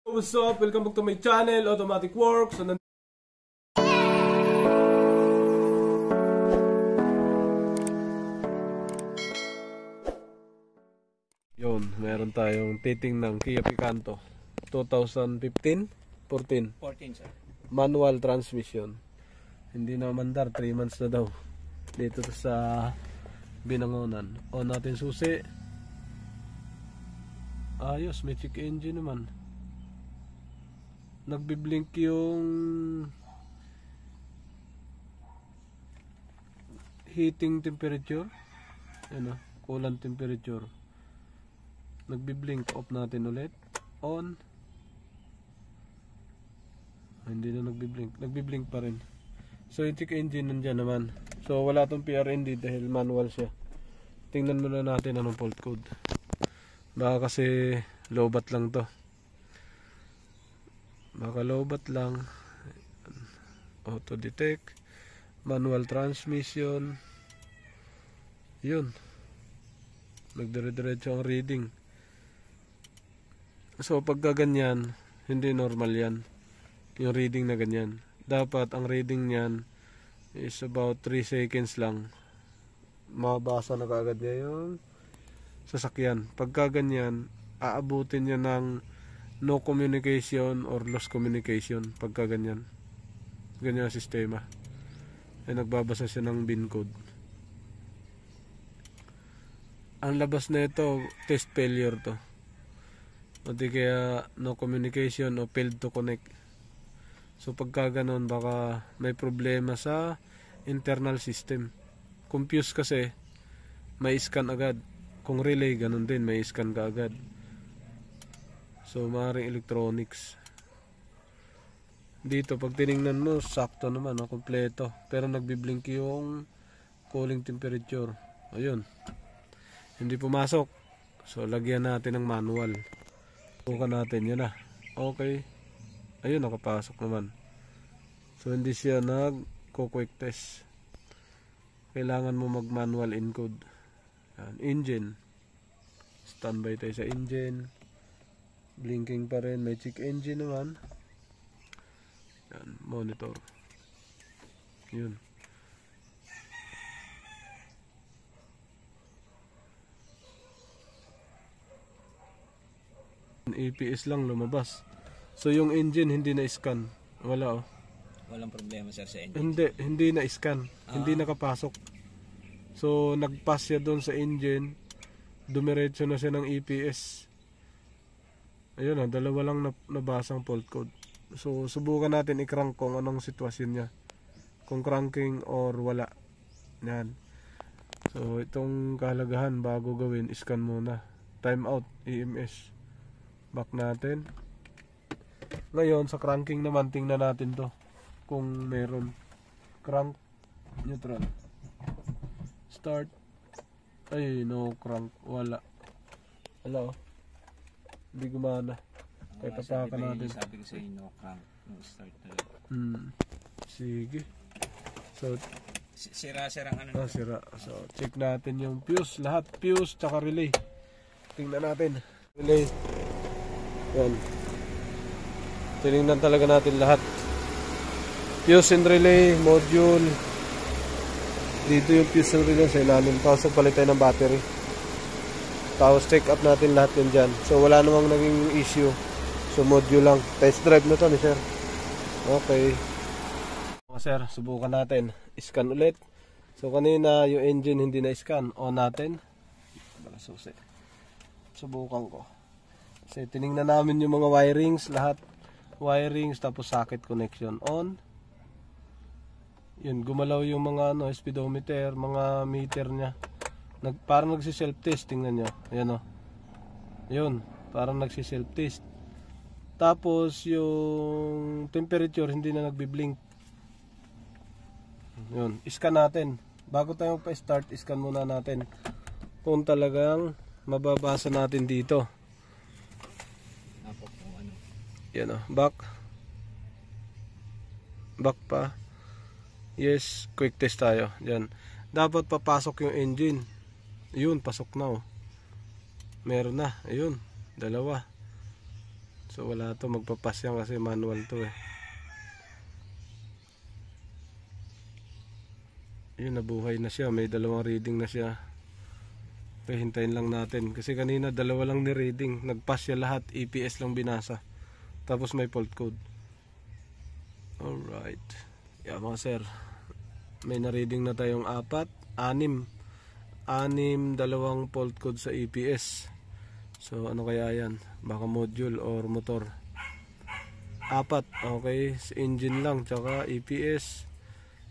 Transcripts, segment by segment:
What's up? Welcome back to my channel, Automatic Works. So, yun, meron tayong titingnang Kia Picanto 2015? 14? 14 sir. Manual transmission. Hindi na mandar, 3 months na daw. Dito sa Binangonan. On natin susi. Ayos, may check engine naman. Nagbiblink yung heating temperature. Ano, coolant temperature. Nagbiblink, off natin ulit. On. Hindi na nagbiblink. Nagbiblink pa rin. So yung check engine nandyan naman. So wala tong PRND dahil manual siya. Tingnan muna natin anong fault code. Baka kasi lowbat lang to. Baka lowbat lang. Auto detect. Manual transmission. Yun. Nagdire-diretso ang reading. So pagka ganyan, hindi normal yan. Yung reading na ganyan. Dapat ang reading niyan is about 3 seconds lang. Mabasa na kaagad niya yung sasakyan. Pagka ganyan, aabutin niya ng no communication or lost communication. Pagka ganyan. Ganyan ang sistema. Ay nagbabasa siya ng bin code. Ang labas na ito, test failure to. O di kaya no communication o failed to connect. So pagka ganon, baka may problema sa internal system. Confused kasi, may scan agad. Kung relay, ganon din, may scan ka agad. So maaaring electronics. Dito pag tiningnan mo, sakto naman, kompleto. Pero nagbiblink yung cooling temperature. Ayun. Hindi pumasok. So lagyan natin ng manual. Subukan natin, yun na. Okay. Ayun, nakapasok naman. So hindi siya nag-quick test. Kailangan mo mag-manual encode. Yan. Engine. Standby tayo sa engine. Blinking pa rin. May check engine naman. Yan. Monitor. Yun. APS lang lumabas. So yung engine hindi na scan. Wala oh. Walang problema sir sa engine. Hindi na scan. Hindi nakapasok. So nagpass siya doon sa engine. Dumiretso na siya ng EPS. Ayun oh, dalawa lang nabasang fault code. So subukan natin i-crank kung anong sitwasyon niya. Kung cranking or wala. Yan. So itong kahalagahan bago gawin, scan muna. Time out EMS. Back natin. Ngayon sa cranking naman, tingnan natin to kung meron. Crank, neutral, start. Ay no crank, wala oh. Hindi gumana. Kaya tapakan natin. Sabi ko sa inyo, no crank, no start talaga. Sige. So sira-sirang ano. Sira. So check natin yung fuse, lahat fuse tsaka relay. Tingnan natin. Relay. Yan. Tinignan talaga natin lahat. Fuse and relay, module. Dito yung fuse and relay sa ilalim. Tapos nagpalit tayo ng battery. Tapos check up natin lahat yun dyan. So wala namang naging issue. So module lang. Test drive na to ni sir. Okay. Mga sir, subukan natin. Scan ulit. So kanina yung engine hindi na scan. On natin. Susi. Subukan ko. Kasi tinignan namin yung mga wirings, lahat. Wirings, tapos socket connection on. Yun, gumalaw yung mga speedometer, mga meter nya. Parang nagsi-self test, tingnan nyo. Ayan o. Yun, parang nagsi-self test. Tapos yung temperature hindi na nagbi-blink. Yun, scan natin. Bago tayo pa-start, scan muna natin. Kung talagang mababasa natin dito. Yan o, back pa. Yes, quick test tayo. Yan. Dapat papasok yung engine. Yun, pasok na o. Meron na, ayun, dalawa. So So wala to, magpapas yan kasi manual to eh. Yun, nabuhay na siya, may dalawang reading na siya. Okay, hintayin lang natin kasi kanina dalawa lang ni reading, nagpass siya lahat, EPS lang binasa, tapos may fault code. Alright, yeah mga sir, may na-reading na tayong 6 dalawang fault code sa EPS. So ano kaya yan, baka module or motor. 4, okay, sa engine lang tsaka EPS.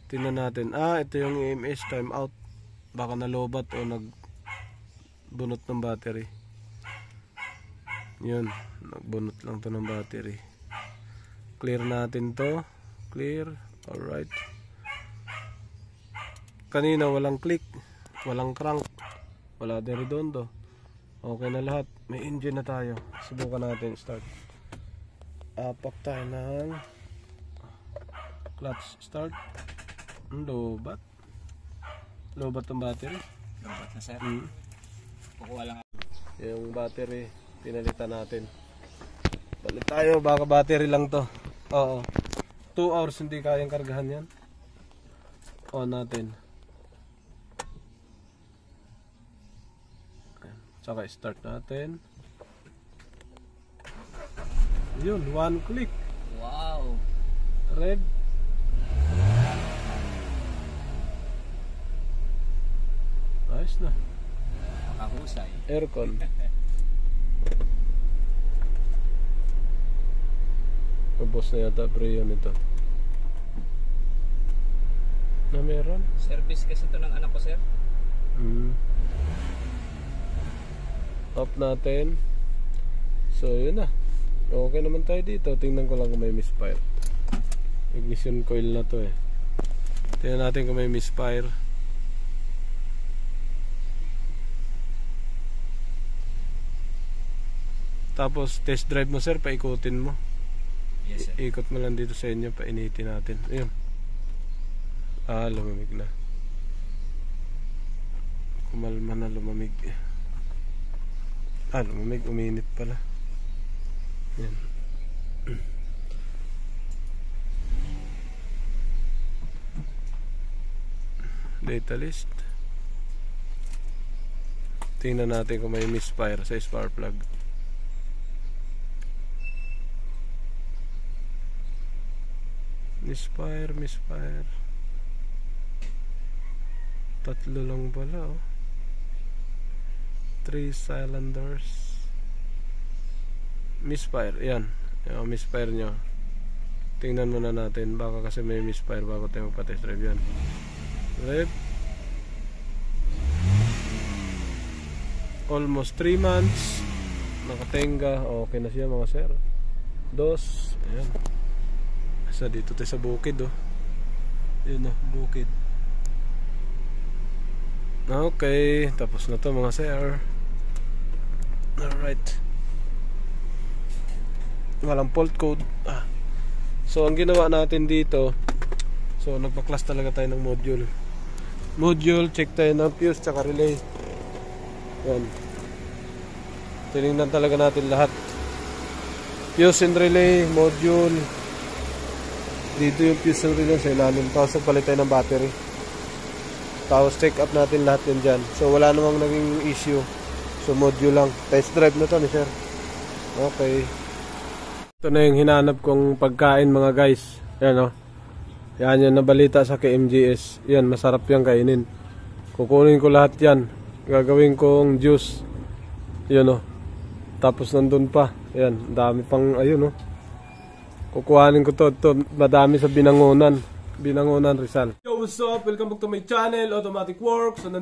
Tingnan natin, ito yung EMS timeout, baka nalobat o nagbunot ng battery. Yun, nagbunot lang to ng battery. Clear natin to, clear. Alright, kanina walang click, walang crank, wala din redondo, okay na lahat. May engine na tayo, subukan natin start. Apak tayo ng clutch start. Lobat ang battery. Lobat na sir. Kukuha lang. Yung battery pinalitan natin. Balik tayo, baka battery lang to. Oo, 2 hours hindi kayang kargahan yan. On natin, saka start natin. Yun, 1 click. Wow. Red. Ayos na. Makahusay. Aircon. Ubos na yata pre yun ito. Na meron? Service kasi ito ng anak ko sir. Off natin. So yun na. Okay naman tayo dito. Tingnan ko lang kung may misfire. Ignition coil na to eh. Tingnan natin kung may misfire. Tapos test drive mo sir, paikutin mo. Yes sir. Ikot mo lang dito sa inyo, painitin natin. Ayun. Lumamig na. Kumalma na, lumamig. Lumamig, uminit pala. Yan. Data list. Tingnan natin kung may misfire sa spark plug. Misfire. Tatlo lang pala 3 cylinders. Misfire, yan. Yung misfire nyo. Tingnan muna natin, baka kasi may misfire bago tayo magpa-test drive yan. Rev. Almost 3 months. Nakatenga. Okay na siya mga sir. 2. Ayan. Asa dito tayo sa bukid Yun bukid. Okay, tapos na to mga sir. Alright. Walang fault code. So ang ginawa natin dito, so nagpa-class talaga tayo ng module. Check tayo ng fuse tsaka relay. Yan. Tinignan talaga natin lahat. Fuse and relay, module. Dito yung fuse and relay sa ilalim. Tapos nagpalit tayo ng battery. Tapos check up natin lahat yun dyan. So wala namang naging issue. So module lang. Test drive na to ni sir. Okay. Ito na yung hinanap kong pagkain mga guys. Yan Yan yung nabalita sa KMGS. Yan, masarap yan kainin. Kukunin ko lahat yan. Gagawin kong juice. Yan Tapos nandun pa. Yan, dami pang ayun Kukuhanin ko to. Madami sa Binangonan Rizal. Yo, what's up? Welcome back to my channel, Automatic Works. So,